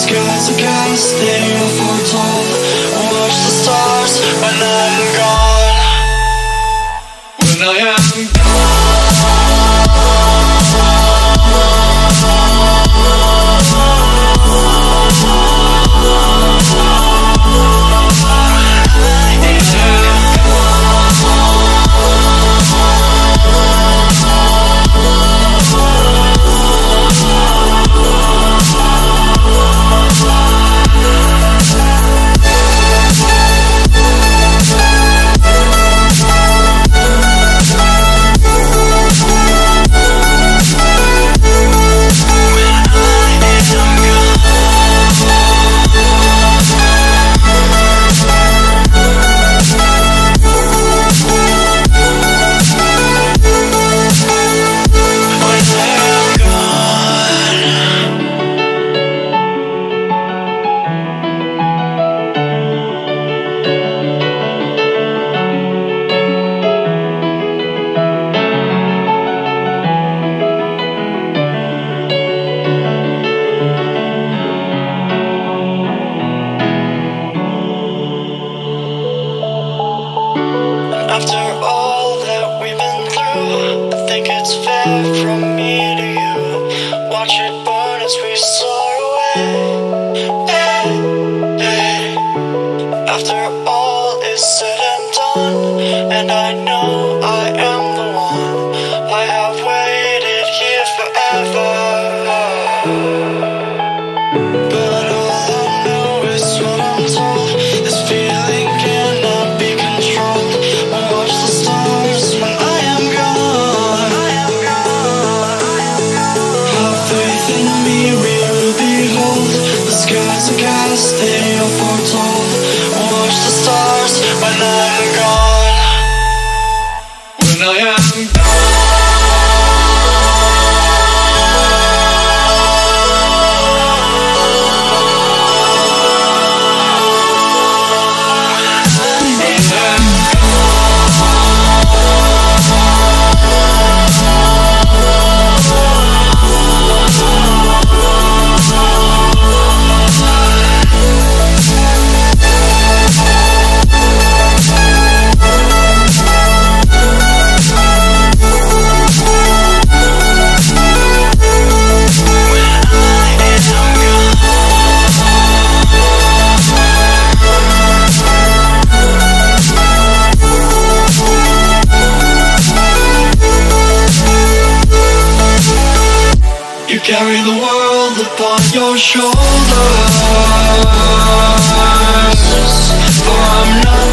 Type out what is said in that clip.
skies are cast, they are foretold. Watch the stars when I'm gone. When I am after all that we've been through, I think it's fair from me to you. Watch it burn as we soar away. Hey, hey. After all is said and done, and I know I am the one, I have waited here forever. But all I know is what I'm told. This feeling cannot be controlled. Watch the stars when I am gone. Have faith in me, we will behold. The skies are cast, they are foretold. Watch the stars when I'm gone. When I am gone. You carry the world upon your shoulders, for I'm not